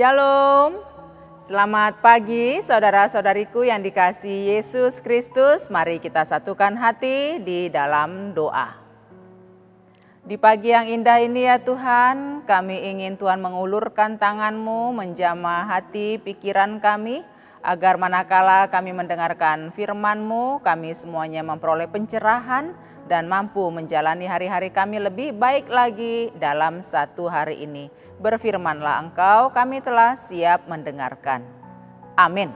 Shalom, selamat pagi saudara-saudariku yang dikasihi Yesus Kristus. Mari kita satukan hati di dalam doa. Di pagi yang indah ini ya Tuhan, kami ingin Tuhan mengulurkan tangan-Mu menjamah hati pikiran kami, agar manakala kami mendengarkan firman-Mu, kami semuanya memperoleh pencerahan dan mampu menjalani hari-hari kami lebih baik lagi dalam satu hari ini. Berfirmanlah Engkau, kami telah siap mendengarkan. Amin.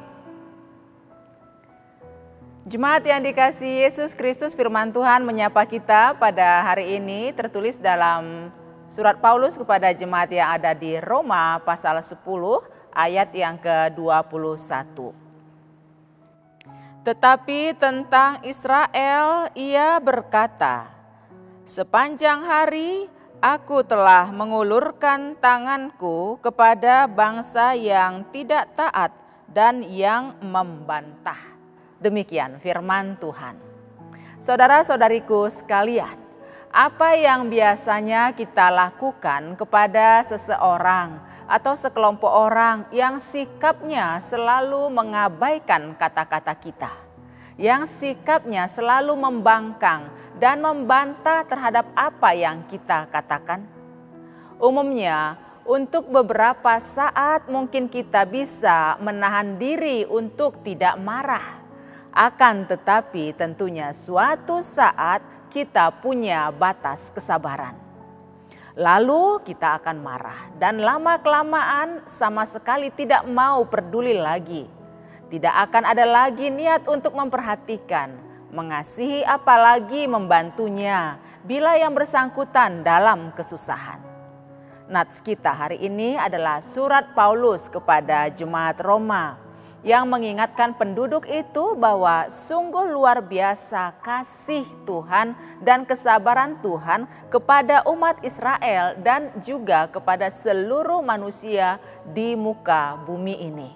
Jemaat yang dikasihi Yesus Kristus, firman Tuhan menyapa kita pada hari ini tertulis dalam surat Paulus kepada jemaat yang ada di Roma pasal 10 ayat yang ke-21. Tetapi tentang Israel ia berkata, sepanjang hari aku telah mengulurkan tanganku kepada bangsa yang tidak taat dan yang membantah. Demikian firman Tuhan. Saudara-saudariku sekalian, apa yang biasanya kita lakukan kepada seseorang atau sekelompok orang yang sikapnya selalu mengabaikan kata-kata kita, yang sikapnya selalu membangkang dan membantah terhadap apa yang kita katakan? Umumnya, untuk beberapa saat mungkin kita bisa menahan diri untuk tidak marah. Akan tetapi tentunya suatu saat kita punya batas kesabaran. Lalu kita akan marah dan lama-kelamaan sama sekali tidak mau peduli lagi. Tidak akan ada lagi niat untuk memperhatikan, mengasihi, apalagi membantunya bila yang bersangkutan dalam kesusahan. Nats kita hari ini adalah surat Paulus kepada jemaat Roma yang mengingatkan penduduk itu bahwa sungguh luar biasa kasih Tuhan dan kesabaran Tuhan kepada umat Israel dan juga kepada seluruh manusia di muka bumi ini.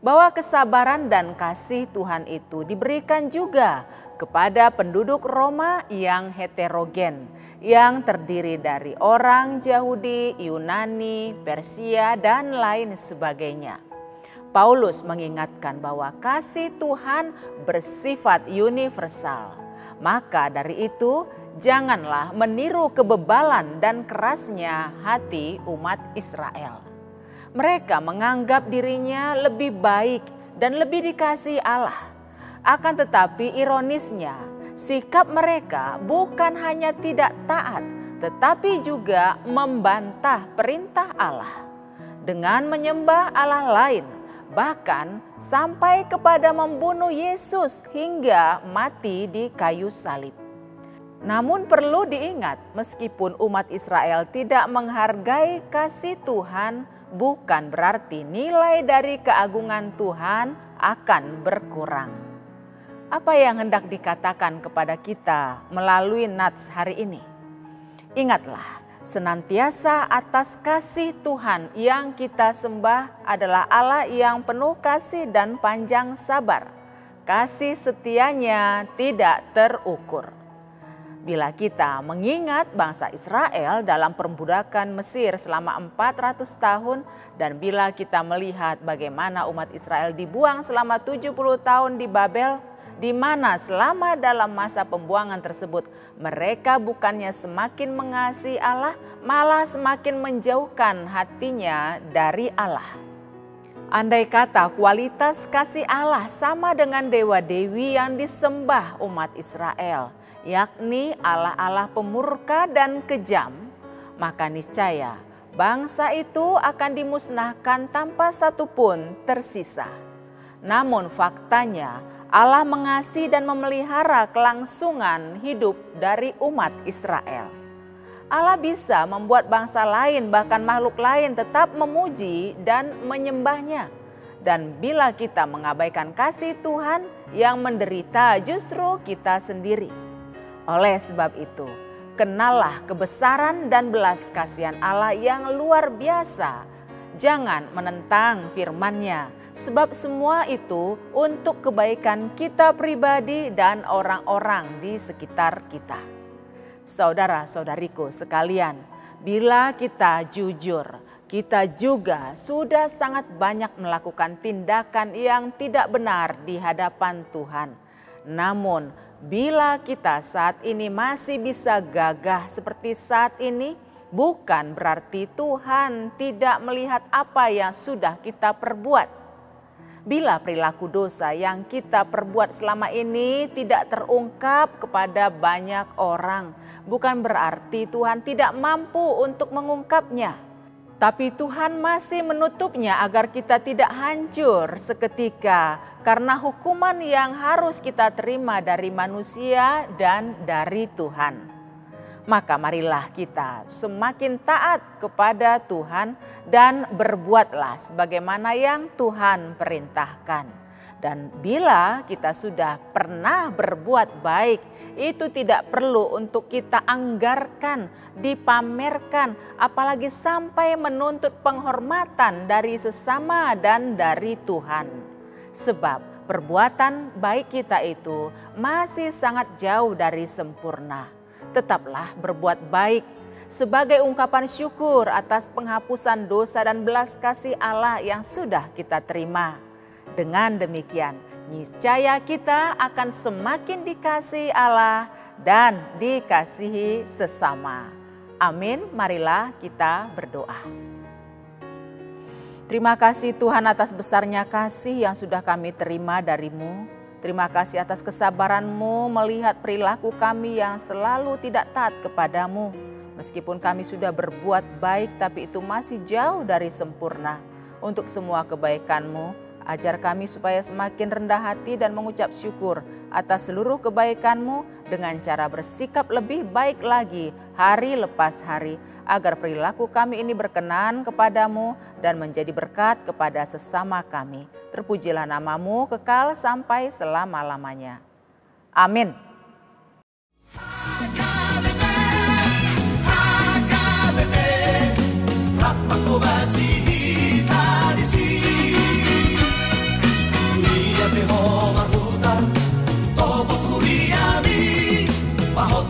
Bahwa kesabaran dan kasih Tuhan itu diberikan juga kepada penduduk Roma yang heterogen, yang terdiri dari orang Yahudi, Yunani, Persia, dan lain sebagainya. Paulus mengingatkan bahwa kasih Tuhan bersifat universal. Maka dari itu, janganlah meniru kebebalan dan kerasnya hati umat Israel. Mereka menganggap dirinya lebih baik dan lebih dikasihi Allah. Akan tetapi ironisnya, sikap mereka bukan hanya tidak taat, tetapi juga membantah perintah Allah dengan menyembah Allah lain, bahkan sampai kepada membunuh Yesus hingga mati di kayu salib. Namun perlu diingat, meskipun umat Israel tidak menghargai kasih Tuhan, bukan berarti nilai dari keagungan Tuhan akan berkurang. Apa yang hendak dikatakan kepada kita melalui nats hari ini? Ingatlah, senantiasa atas kasih Tuhan yang kita sembah adalah Allah yang penuh kasih dan panjang sabar. kasih setianya tidak terukur. Bila kita mengingat bangsa Israel dalam perbudakan Mesir selama 400 tahun dan bila kita melihat bagaimana umat Israel dibuang selama 70 tahun di Babel, di mana selama dalam masa pembuangan tersebut mereka bukannya semakin mengasihi Allah, malah semakin menjauhkan hatinya dari Allah. Andai kata kualitas kasih Allah sama dengan dewa-dewi yang disembah umat Israel, yakni Allah-Allah pemurka dan kejam, maka niscaya bangsa itu akan dimusnahkan tanpa satu pun tersisa. Namun faktanya Allah mengasihi dan memelihara kelangsungan hidup dari umat Israel. Allah bisa membuat bangsa lain bahkan makhluk lain tetap memuji dan menyembahnya. Dan bila kita mengabaikan kasih Tuhan, yang menderita justru kita sendiri. Oleh sebab itu, kenallah kebesaran dan belas kasihan Allah yang luar biasa. Jangan menentang firman-Nya, sebab semua itu untuk kebaikan kita pribadi dan orang-orang di sekitar kita. Saudara-saudariku sekalian, bila kita jujur, kita juga sudah sangat banyak melakukan tindakan yang tidak benar di hadapan Tuhan. Namun, bila kita saat ini masih bisa gagah seperti saat ini, bukan berarti Tuhan tidak melihat apa yang sudah kita perbuat. Bila perilaku dosa yang kita perbuat selama ini tidak terungkap kepada banyak orang, bukan berarti Tuhan tidak mampu untuk mengungkapnya. Tapi Tuhan masih menutupnya agar kita tidak hancur seketika karena hukuman yang harus kita terima dari manusia dan dari Tuhan. Maka marilah kita semakin taat kepada Tuhan dan berbuatlah sebagaimana yang Tuhan perintahkan. Dan bila kita sudah pernah berbuat baik, itu tidak perlu untuk kita anggarkan, dipamerkan, apalagi sampai menuntut penghormatan dari sesama dan dari Tuhan. Sebab perbuatan baik kita itu masih sangat jauh dari sempurna. Tetaplah berbuat baik sebagai ungkapan syukur atas penghapusan dosa dan belas kasih Allah yang sudah kita terima. Dengan demikian, niscaya kita akan semakin dikasihi Allah dan dikasihi sesama. Amin. Marilah kita berdoa. Terima kasih Tuhan atas besarnya kasih yang sudah kami terima dari-Mu. Terima kasih atas kesabaran-Mu melihat perilaku kami yang selalu tidak taat kepadamu. Meskipun kami sudah berbuat baik, tapi itu masih jauh dari sempurna. Untuk semua kebaikan-Mu, ajar kami supaya semakin rendah hati dan mengucap syukur atas seluruh kebaikan-Mu dengan cara bersikap lebih baik lagi hari lepas hari, agar perilaku kami ini berkenan kepadamu dan menjadi berkat kepada sesama kami. Terpujilah nama-Mu kekal sampai selama-lamanya. Amin. Mahot